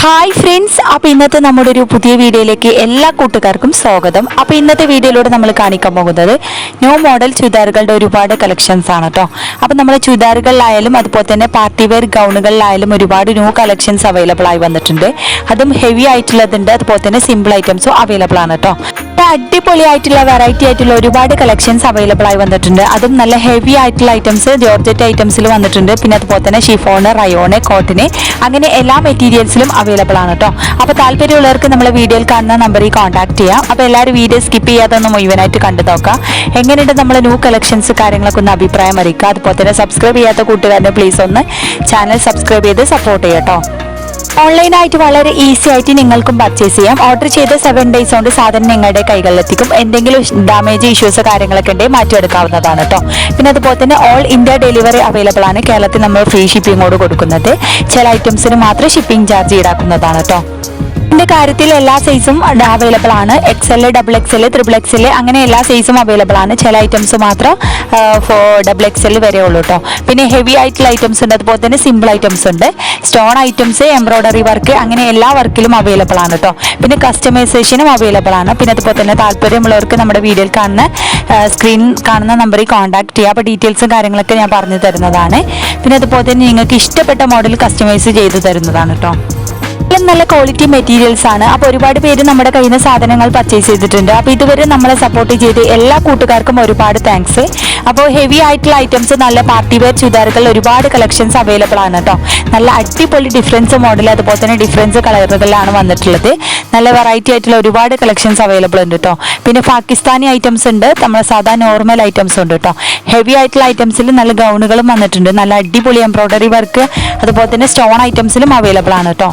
Hi friends, അപ്പോൾ ഇന്നത്തെ നമ്മുടെ ഒരു പുതിയ വീഡിയോയിലേക്ക് എല്ലാ കൂട്ടുകാർക്കും സ്വാഗതം. അപ്പോൾ ഇന്നത്തെ വീഡിയോയിലൂടെ നമ്മൾ കാണിക്കാൻ പോകുന്നത് ന്യൂ മോഡൽ ചുരിദാറുകളുടെ ഒരുപാട് കളക്ഷൻസ് ആണ് കേട്ടോ. അപ്പോൾ നമ്മൾ ചുരിദാറുകളിലായാലും അതുപോലെ തന്നെ പാർട്ടി വെയർ ഗൗണുകളിലായാലും ഒരുപാട് ന്യൂ കളക്ഷൻസ് അവൈലബിൾ ആയി വന്നിട്ടുണ്ട്. അതും ഹെവി ആയിട്ടുള്ളതുണ്ട്, അതുപോലെ തന്നെ സിമ്പിൾ ഐറ്റംസും അവൈലബിൾ ആണ് കേട്ടോ. അടിപൊളി ആയിട്ടുള്ള വെറൈറ്റി ആയിട്ടുള്ള ഒരുപാട് കളക്ഷൻസ് അവൈലബിൾ ആയി വന്നിട്ടുണ്ട്. അതും നല്ല ഹെവി ആയിട്ടുള്ള ഐറ്റംസ് ജോർജറ്റ് ഐറ്റംസിൽ വന്നിട്ടുണ്ട്. പിന്നെ അതുപോലെ തന്നെ ഷിഫോണ്, റയോണ്, കോട്ടന് അങ്ങനെ എല്ലാ മെറ്റീരിയൽസിലും അവൈലബിൾ ആണ് കേട്ടോ. അപ്പോൾ താല്പര്യമുള്ളവർക്ക് നമ്മളെ വീഡിയോയിൽ കാണുന്ന നമ്പറിൽ കോൺടാക്ട് ചെയ്യാം. അപ്പോൾ എല്ലാവരും വീഡിയോ സ്കിപ്പ് ചെയ്യാതെ ഒന്ന് മുഴുവനായിട്ട് കണ്ടു നോക്കാം. എങ്ങനെയുണ്ട് നമ്മളെ ന്യൂ കളക്ഷൻസ് കാര്യങ്ങളൊക്കെ ഒന്ന് അഭിപ്രായം അറിയിക്കുക. അതുപോലെ തന്നെ സബ്സ്ക്രൈബ് ചെയ്യാത്ത കൂട്ടുകാരനെ പ്ലീസ് ഒന്ന് ചാനൽ സബ്സ്ക്രൈബ് ചെയ്ത് സപ്പോർട്ട് ചെയ്യാം കേട്ടോ. ഓൺലൈനായിട്ട് വളരെ ഈസി ആയിട്ട് നിങ്ങൾക്കും പർച്ചേസ് ചെയ്യാം. ഓർഡർ ചെയ്ത് 7 days കൊണ്ട് സാധനം നിങ്ങളുടെ കൈകളിലെത്തിക്കും. എന്തെങ്കിലും ഡാമേജ് ഇഷ്യൂസ് കാര്യങ്ങളൊക്കെ ഉണ്ടെങ്കിൽ മാറ്റിയെടുക്കാവുന്നതാണ് കേട്ടോ. പിന്നെ അതുപോലെ തന്നെ ഓൾ ഇന്ത്യ ഡെലിവറി അവൈലബിൾ ആണ്. കേരളത്തിൽ നമ്മൾ ഫ്രീ ഷിപ്പിങ്ങോട് കൊടുക്കുന്നത്. ചില ഐറ്റംസിന് മാത്രം ഷിപ്പിംഗ് ചാർജ് ഈടാക്കുന്നതാണ് കേട്ടോ. ഇതിന്റെ കാര്യത്തിൽ എല്ലാ സൈസും അവൈലബിൾ ആണ്. XL, XXL, XXL അങ്ങനെ എല്ലാ സൈസും അവൈലബിൾ ആണ്. ചില ഐറ്റംസ് മാത്രം XXL വരെ ഉള്ളൂ കേട്ടോ. പിന്നെ ഹെവി ആയിട്ടുള്ള ഐറ്റംസ് ഉണ്ട്, അതുപോലെ തന്നെ സിമ്പിൾ ഐറ്റംസ് ഉണ്ട്. സ്റ്റോൺ ഐറ്റംസ്, എംബ്രോയിഡറി വർക്ക് അങ്ങനെ എല്ലാ വർക്കിലും അവൈലബിൾ ആണ് കേട്ടോ. പിന്നെ കസ്റ്റമൈസേഷനും അവൈലബിൾ ആണ്. പിന്നെ അതുപോലെ തന്നെ താല്പര്യമുള്ളവർക്ക് നമ്മുടെ വീഡിയോയിൽ കാണുന്ന സ്ക്രീൻ കാണുന്ന നമ്പറിൽ കോൺടാക്ട് ചെയ്യുക. അപ്പോൾ ഡീറ്റെയിൽസും കാര്യങ്ങളൊക്കെ ഞാൻ പറഞ്ഞു തരുന്നതാണ്. പിന്നെ അതുപോലെ തന്നെ നിങ്ങൾക്ക് ഇഷ്ടപ്പെട്ട മോഡൽ കസ്റ്റമൈസ് ചെയ്ത് തരുന്നതാണ് കേട്ടോ. നല്ല ക്വാളിറ്റി മെറ്റീരിയൽസ് ആണ്. അപ്പോൾ ഒരുപാട് പേര് നമ്മുടെ കയ്യിൽ നിന്ന് സാധനങ്ങൾ പർച്ചേസ് ചെയ്തിട്ടുണ്ട്. അപ്പോൾ ഇതുവരെ നമ്മളെ സപ്പോർട്ട് ചെയ്ത് എല്ലാ കൂട്ടുകാർക്കും ഒരുപാട് താങ്ക്സ്. അപ്പോൾ ഹെവി ആയിട്ടുള്ള ഐറ്റംസ്, നല്ല പാർട്ടി വെയർ ചുരിദാറുകൾ ഒരുപാട് കളക്ഷൻസ് അവൈലബിൾ ആണ് കേട്ടോ. നല്ല അടിപൊളി ഡിഫറൻസ് മോഡൽ, അതുപോലെ തന്നെ ഡിഫറൻസ് കളറുകളിലാണ് വന്നിട്ടുള്ളത്. നല്ല വെറൈറ്റി ആയിട്ടുള്ള ഒരുപാട് കളക്ഷൻസ് അവൈലബിൾ ഉണ്ട് കേട്ടോ. പിന്നെ പാകിസ്ഥാനി ഐറ്റംസ് ഉണ്ട്, നമ്മുടെ സാധാ നോർമൽ ഐറ്റംസ് ഉണ്ട് കേട്ടോ. ഹെവി ആയിട്ടുള്ള ഐറ്റംസിൽ നല്ല ഗൗണുകളും വന്നിട്ടുണ്ട്. നല്ല അടിപൊളി എംബ്രോയിഡറി വർക്ക്, അതുപോലെ തന്നെ സ്റ്റോൺ ഐറ്റംസിലും അവൈലബിൾ ആണ് കേട്ടോ.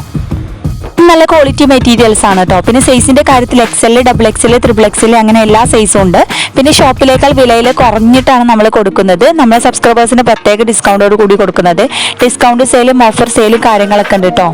നല്ല ക്വാളിറ്റി മെറ്റീരിയൽസ് ആണ് കേട്ടോ. പിന്നെ സൈസിന്റെ കാര്യത്തിൽ XL, XXL, XXL അങ്ങനെ എല്ലാ സൈസും ഉണ്ട്. പിന്നെ ഷോപ്പിലേക്കാൾ വിലയിൽ കുറഞ്ഞിട്ടാണ് നമ്മൾ കൊടുക്കുന്നത്. നമ്മളെ സബ്സ്ക്രൈബേഴ്സിന് പ്രത്യേക ഡിസ്കൗണ്ടോട് കൂടി കൊടുക്കുന്നത്. ഡിസ്കൗണ്ട് സെയിലും ഓഫർ സെയിലും കാര്യങ്ങളൊക്കെ ഉണ്ട് കേട്ടോ.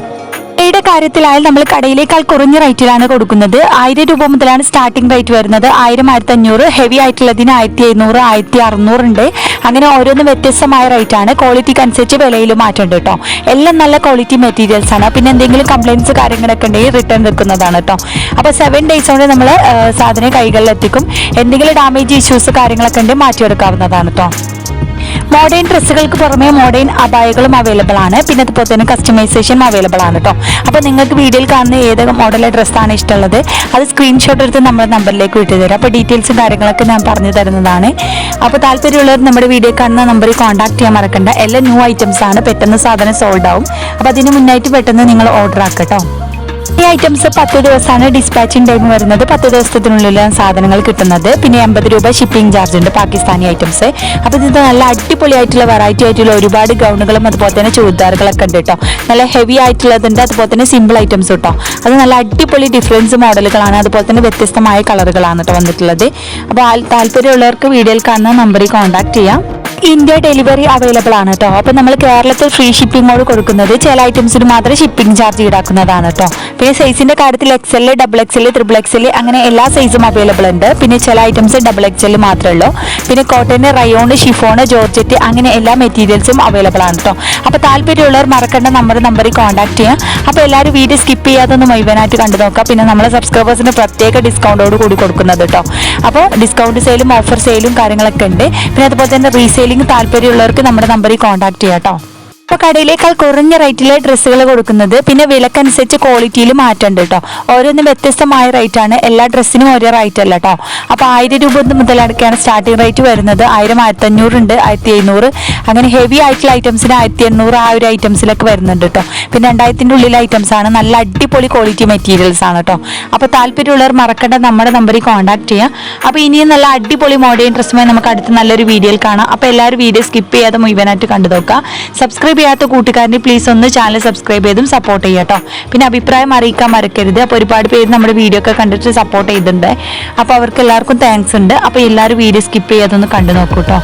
യുടെ കാര്യത്തിലായാലും നമ്മൾ കടയിലേക്കാൾ കുറഞ്ഞ റേറ്റിലാണ് കൊടുക്കുന്നത്. 1000 രൂപ മുതലാണ് സ്റ്റാർട്ടിംഗ് റേറ്റ് വരുന്നത്. 1000, 1500, ഹെവി ആയിട്ടുള്ളതിന് 1700, 1600 ഉണ്ട്. അങ്ങനെ ഓരോന്ന് വ്യത്യസ്തമായ റേറ്റ് ആണ്. ക്വാളിറ്റിക്ക് അനുസരിച്ച് വിലയിൽ മാറ്റമുണ്ട് കേട്ടോ. എല്ലാം നല്ല ക്വാളിറ്റി മെറ്റീരിയൽസ് ആണ്. പിന്നെ എന്തെങ്കിലും കംപ്ലയിൻസ് കാര്യങ്ങളൊക്കെ ഉണ്ടെങ്കിൽ റിട്ടേൺ വെക്കുന്നതാണ് കേട്ടോ. അപ്പോൾ 7 days കൊണ്ട് നമ്മൾ സാധനം കൈകളിൽ എത്തിക്കും. എന്തെങ്കിലും ഡാമേജ് ഇഷ്യൂസ് കാര്യങ്ങളൊക്കെ ഉണ്ടെങ്കിൽ മാറ്റിയെടുക്കാവുന്നതാണ് കേട്ടോ. മോഡേൺ ഡ്രസ്സുകൾക്ക് പുറമെ മോഡേൺ അബായകളും അവൈലബിൾ ആണ്. പിന്നെ അതുപോലെ തന്നെ കസ്റ്റമൈസേഷൻ അവൈലബിൾ ആണ് കേട്ടോ. അപ്പോൾ നിങ്ങൾക്ക് വീഡിയോയിൽ കാണുന്ന ഏത് മോഡൽ ഡ്രസ്സാണ് ഇഷ്ടമുള്ളത് അത് സ്ക്രീൻഷോട്ട് എടുത്ത് നമ്മുടെ നമ്പറിലേക്ക് വിട്ടു തരാം. അപ്പോൾ ഡീറ്റെയിൽസും കാര്യങ്ങളൊക്കെ ഞാൻ പറഞ്ഞു തരുന്നതാണ്. അപ്പോൾ താല്പര്യമുള്ളവർ നമ്മുടെ വീഡിയോ കാണുന്ന നമ്പറിൽ കോൺടാക്ട് ചെയ്യാൻ മറക്കണ്ട. എല്ലാം ന്യൂ ഐറ്റംസ് ആണ്. പെട്ടെന്ന് സാധനം സോൾഡ് ആവും. അപ്പോൾ അതിന് മുന്നായിട്ട് പെട്ടെന്ന് നിങ്ങൾ ഓർഡർ ആക്കുക കേട്ടോ. ഈ ഐറ്റംസ് 10 ദിവസമാണ് ഡിസ്പാച്ചിങ് ടൈം വരുന്നത്. 10 ദിവസത്തിനുള്ളിലാണ് സാധനങ്ങൾ കിട്ടുന്നത്. പിന്നെ 80 രൂപ ഷിപ്പിംഗ് ചാർജ് ഉണ്ട് പാകിസ്ഥാനി ഐറ്റംസ്. അപ്പോൾ ഇത് നല്ല അടിപൊളിയായിട്ടുള്ള വെറൈറ്റി ആയിട്ടുള്ള ഒരുപാട് ഗൗണുകളും അതുപോലെ തന്നെ ചുരിദാറുകളൊക്കെ ഉണ്ട് കേട്ടോ. നല്ല ഹെവി ആയിട്ടുള്ളതുണ്ട്, അതുപോലെ തന്നെ സിമ്പിൾ ഐറ്റംസ് കേട്ടോ. അത് നല്ല അടിപൊളി ഡിഫറൻസ് മോഡലുകളാണ്, അതുപോലെ തന്നെ വ്യത്യസ്തമായ കളറുകളാണ് കേട്ടോ വന്നിട്ടുള്ളത്. അപ്പോൾ താല്പര്യമുള്ളവർക്ക് വീഡിയോയിൽ കാണുന്ന നമ്പറിൽ കോൺടാക്ട് ചെയ്യാം. ഇന്ത്യ ഡെലിവറി അവൈലബിൾ ആണ് കേട്ടോ. അപ്പോൾ നമ്മൾ കേരളത്തിൽ ഫ്രീ ഷിപ്പിങ്ങോട് കൊടുക്കുന്നത്. ചില ഐറ്റംസിന് മാത്രം ഷിപ്പിംഗ് ചാർജ് ഈടാക്കുന്നതാണ് കേട്ടോ. പിന്നെ സൈസിന്റെ കാര്യത്തിൽ XL, XXL, XXL അങ്ങനെ എല്ലാ സൈസും അവൈലബിൾ ഉണ്ട്. പിന്നെ ചില ഐറ്റംസ് XXL മാത്രമേ ഉള്ളൂ. പിന്നെ കോട്ടന്, റയോണ്, ഷിഫോണ്, ജോർജറ്റ് അങ്ങനെ എല്ലാ മെറ്റീരിയൽസും അവൈലബിൾ ആണ് കേട്ടോ. അപ്പോൾ താല്പര്യമുള്ളവർ മറക്കേണ്ട നമ്പറിൽ കോൺടാക്ട് ചെയ്യാം. അപ്പോൾ എല്ലാവരും വീഡിയോ സ്കിപ്പ് ചെയ്യാതൊന്ന് മുഴുവനായിട്ട് കണ്ടു നോക്കാം. പിന്നെ നമ്മളെ സബ്സ്ക്രൈബേഴ്സിന് പ്രത്യേക ഡിസ്കൗണ്ടോട് കൂടി കൊടുക്കുന്നത് കേട്ടോ. അപ്പോൾ ഡിസ്കൗണ്ട് സെയിലും ഓഫർ സെയിലും കാര്യങ്ങളൊക്കെ ഉണ്ട്. പിന്നെ അതുപോലെ തന്നെ റീസെയിലിംഗ് താല്പര്യമുള്ളവർക്ക് നമ്മുടെ നമ്പറിൽ കോൺടാക്ട് ചെയ്യാം കേട്ടോ. അപ്പോൾ കടയിലേക്കാൾ കുറഞ്ഞ റേറ്റിലെ ഡ്രസ്സുകൾ കൊടുക്കുന്നത്. പിന്നെ വിലക്കനുസരിച്ച് ക്വാളിറ്റിയിൽ മാറ്റമുണ്ട് കേട്ടോ. ഓരോന്നും വ്യത്യസ്തമായ റേറ്റ് ആണ്. എല്ലാ ഡ്രസ്സിനും ഒരേ റേറ്റ് അല്ല കേട്ടോ. അപ്പോൾ 1000 രൂപ മുതലടക്കാണ് സ്റ്റാർട്ടിംഗ് റേറ്റ് വരുന്നത്. 1000, 1500 ഉണ്ട്, 1700 അങ്ങനെ ഹെവി ആയിട്ടുള്ള ഐറ്റംസിന് 1800 ആ ഒരു ഐറ്റംസിലൊക്കെ വരുന്നുണ്ട് കേട്ടോ. പിന്നെ 2000-ന്റെ ഉള്ളിലെ ഐറ്റംസ് ആണ്. നല്ല അടിപൊളി ക്വാളിറ്റി മെറ്റീരിയൽസ് ആണ് കേട്ടോ. അപ്പോൾ താല്പര്യമുള്ളവർ മറക്കേണ്ട നമ്മുടെ നമ്പറിൽ കോൺടാക്ട് ചെയ്യാം. അപ്പോൾ ഇനിയും നല്ല അടിപൊളി മോഡേൺ ഡ്രസ്സുമായി നമുക്ക് അടുത്ത നല്ലൊരു വീഡിയോയിൽ കാണാം. അപ്പോൾ എല്ലാവരും വീഡിയോ സ്കിപ്പ് ചെയ്യാതെ മുഴുവനായിട്ട് കണ്ടു നോക്കുക. സബ്സ്ക്രൈബ് ചെയ്യാത്ത കൂട്ടുകാരനെ പ്ലീസ് ഒന്ന് ചാനൽ സബ്സ്ക്രൈബ് ചെയ്തും സപ്പോർട്ട് ചെയ്യുക കേട്ടോ. പിന്നെ അഭിപ്രായം അറിയിക്കാൻ മറക്കരുത്. അപ്പോൾ ഒരുപാട് പേര് നമ്മുടെ വീഡിയോ ഒക്കെ കണ്ടിട്ട് സപ്പോർട്ട് ചെയ്തിട്ടുണ്ട്. അപ്പോൾ അവർക്ക് എല്ലാവർക്കും താങ്ക്സ് ഉണ്ട്. അപ്പോൾ എല്ലാവരും വീഡിയോ സ്കിപ്പ് ചെയ്യാതെ ഒന്ന് കണ്ടു നോക്കൂ കേട്ടോ.